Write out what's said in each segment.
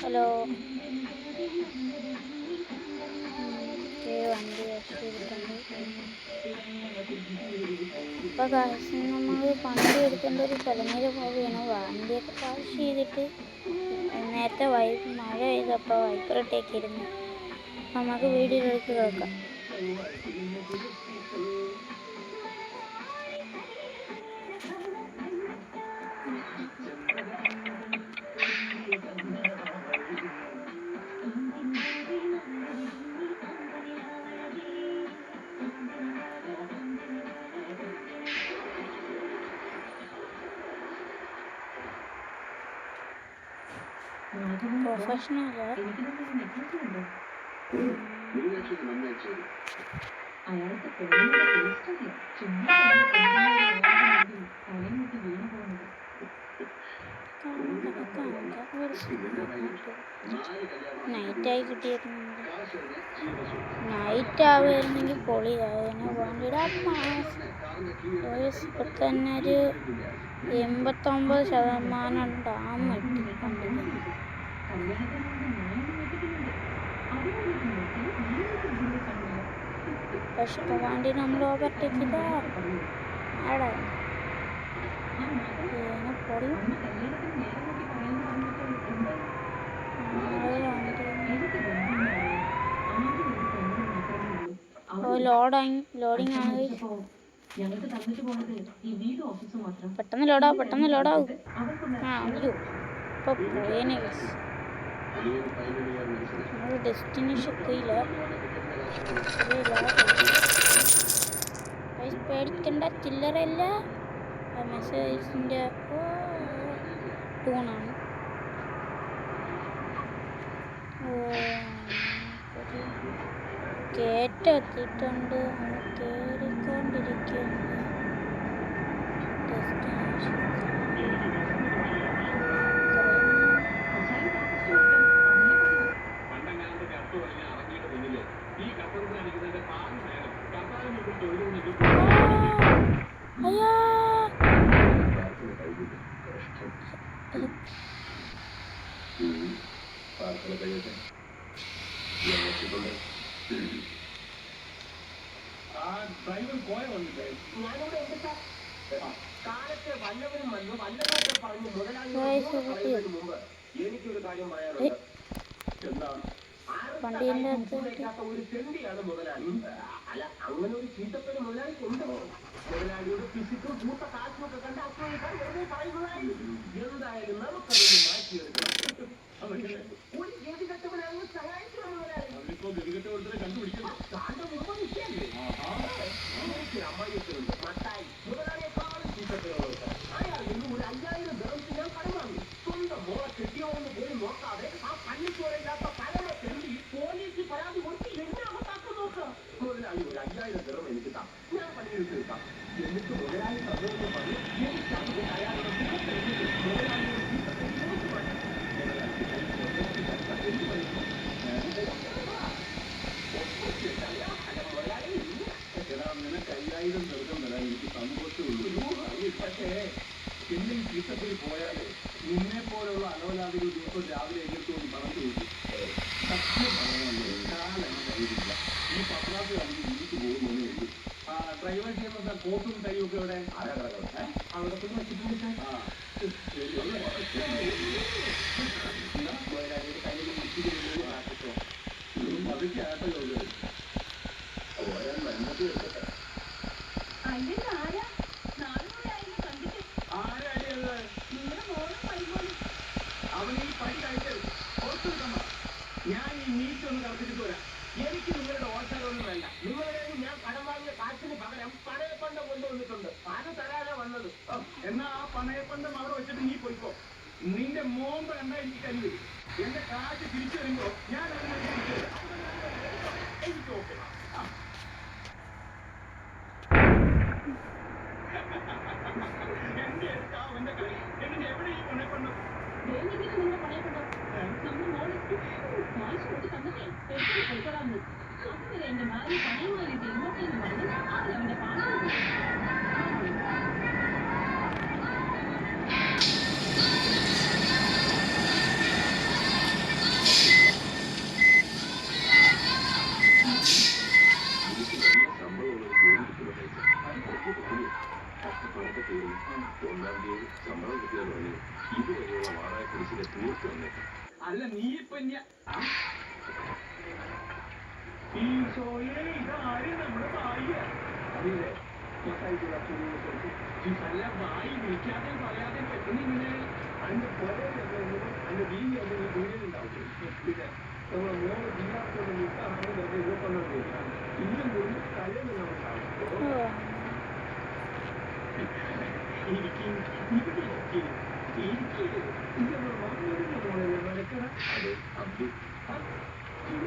Hello. വണ്ടി wash ചെയ്തിട്ടുണ്ട്. ഇപ്പോൾ നമ്മൾ വണ്ടി എടുക്കേണ്ട ഒരു സ്ഥലം വരെ പോവുകയാണ്. വണ്ടിയൊക്കെ വാഷ് ചെയ്തിട്ട് നേരത്തെ മഴ പെയ്തപ്പോൾ വൈപ്പറിട്ടേക്കിരുന്നു. നമുക്ക് വീഡിയോയിലേക്ക് കേൾക്കാം. പ്രൊഫഷണൽ നൈറ്റായി കിട്ടിയിരുന്നുണ്ട്. നൈറ്റ് ആവുമായിരുന്നെങ്കിൽ പൊളിയാവുന്ന വണ്ടിയുടെ ഇപ്പം തന്നെ ഒരു 89% ഡാം വെട്ടി വണ്ടിക്ക്. പക്ഷെ ഇപ്പം വണ്ടി നമ്മൾ ഓവർടേക്ക് ചെയ്താ അവിടെ പൊളിയും. ലോഡിങ് ആണ്. പെട്ടെന്ന് ലോഡാവും. അയ്യോ ഇപ്പൊ പോയേനെ. നമ്മുടെ ഡെസ്റ്റിനേഷൻ എത്തിയില്ല. പേടിക്കണ്ട, ചില്ലറല്ല. മെസ്സേജിൻ്റെ ടൂണാണ്. കയറ്റം എത്തിയിട്ടുണ്ട്. കയറിക്കൊണ്ടിരിക്കുകയാണ്. ഡെസ്റ്റിനേഷൻ വണ്ടീൻ്റെ അല്ല നീ ഇപ്പൊ നമ്മുടെ ഭാര്യ അറിയില്ലേ നല്ല വായി വിളിക്കാതെയും പറയാതെയും പെട്ടെന്ന് ഇങ്ങനെ അതിന്റെ പുറകെ അതിന്റെ വീതി അതിന്റെ വീടിലുണ്ടാവും പിന്നെ നമ്മളെ മോള് ജീവാത്തോട് നിൽക്കാറാണ് വെറുതെ 21 പേരാണ് ഇന്നും കൂടി തലേന്ന് നമുക്കാണ് ഇതൊന്നും മാമൂലിന്റെ മോളല്ലേ നടക്കണ അത് അബ്ദു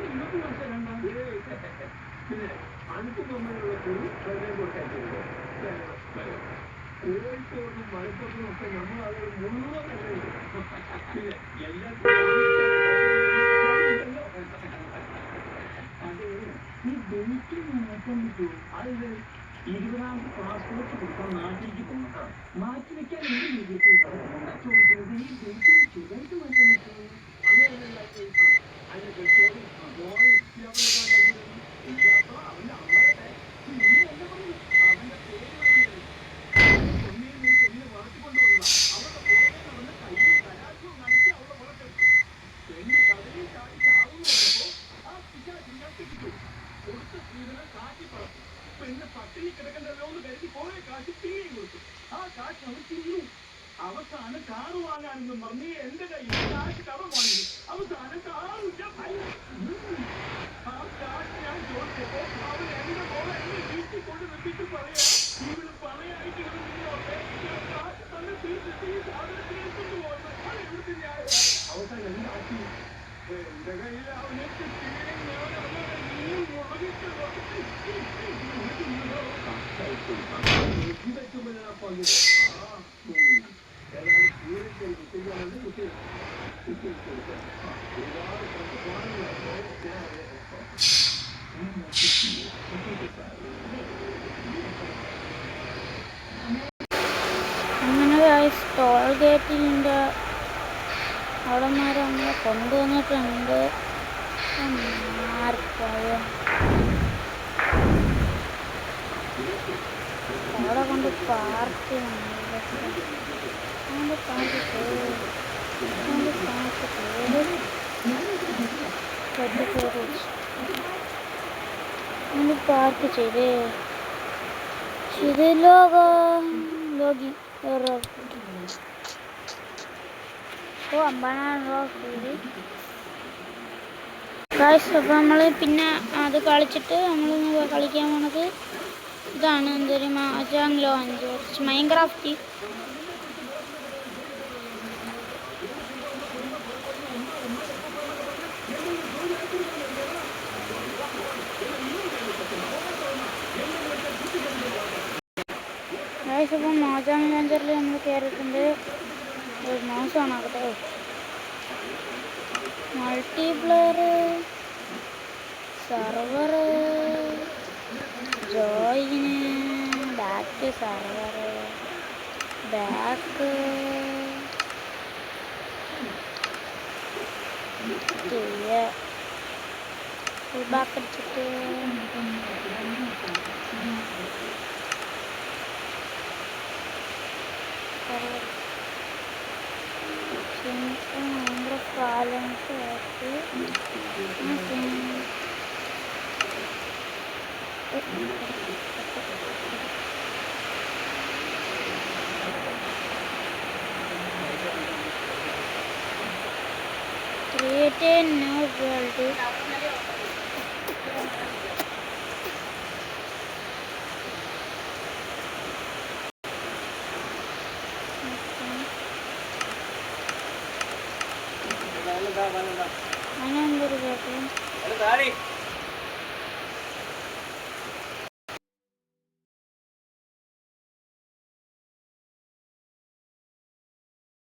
ഇന്നത്തെ വർഷം രണ്ടാം പിന്നെ അനക്ക് തമ്മിലുള്ള ഒരു വെള്ളം കൊടുക്കാറ്റുണ്ടോ കോഴിക്കോടും മലപ്പുറത്തും ഒക്കെ നമ്മൾ അത് മുഴുവൻ കണ്ടു പിന്നെ അത് ഈ ഡേറ്റ് മാറ്റാൻ പറ്റുമോ അത് 20ാമത്തെ പാസ്പോർട്ട് കൊടുക്കാൻ നാട്ടിലേക്ക് പോകണം മാറ്റി വെക്കാൻ എന്ത് ചോദിക്കുന്നത് ഈ ഡേറ്റ് ചെറുതായിട്ട് മാറ്റാൻ പറ്റുമോ അങ്ങനെയല്ല അതിന്റെ അവന്റെ അമ്മയുടെ അവന്റെ പേര് വളർത്തിക്കൊണ്ടുവന്ന അവരുടെ പുറകെ നടന്ന് കയ്യിൽ കലാശവും നനച്ച് അവരുടെ പുറത്തെത്തി എന്റെ കഥയിൽ ചാടി ചാവുന്നു വന്നപ്പോ ആ പിശാചിനകത്ത് കിട്ടും കൊടുത്ത സ്ത്രീകളെ കാറ്റി പറക്കും പിന്നെ പട്ടിണി കിടക്കണ്ടല്ലോ എന്ന് കരുതി കുറെ കാശ് പിന്നെയും കൊടുത്തു ആ കാശ് അവർ തിന്നു അവസാനം കാറ് വാങ്ങാനെന്നും പറഞ്ഞ് എന്റെ കയ്യിൽ കാശ് കടം വാങ്ങി അവസാനം കാറില്ല ആ കാശ് ഞാൻ ചോദിച്ചപ്പോ അവൻ എന്റെ മോളെ എന്നെ വീട്ടിൽ കൊണ്ട് നിർത്തിയിട്ട് പറയാ ഇവള് പറയായിട്ട് കാശ് തന്നെ തീർത്തിട്ട് ഈ സാധനത്തിന് എടുത്തു പോകുന്നത് അത് എവിടുത്തെ ന്യായ അവസാനം എന്താക്കി എന്റെ കയ്യിൽ അവനെ കിട്ടുകയും ഞാൻ അവനെ നീ മുളകിട്ട് ഏതായാലും കൂടിന്റെ കുട്ടികളുണ്ട് കുട്ടി ഒരുപാട് അങ്ങനെ ടോൾ ഗേറ്റിൻ്റെ അവിടെ നേരെ നമ്മളെ കൊണ്ടുവന്നിട്ടുണ്ട് അവിടെ കൊണ്ട് പാർക്ക് പാർക്ക് ചെയ്ത് ലോഗി അപ്പോൾ നമ്മൾ പിന്നെ അത് കളിച്ചിട്ട് നമ്മൾ കളിക്കാൻ പോണത് ഇതാണ് എന്തൊരു മാജാങ് ലോഞ്ച് മൈൻക്രാഫ്റ്റ് ഇപ്പം മാജാങ് ലോഞ്ചറിൽ നമ്മൾ കയറിയിട്ടുണ്ട് മോശമാണ് അവിടെ multiplayer server join back server back full back അടിച്ചിട്ട് ഭയങ്കര ബാലൻസ് ആക്കി create a new world. Mana yang baru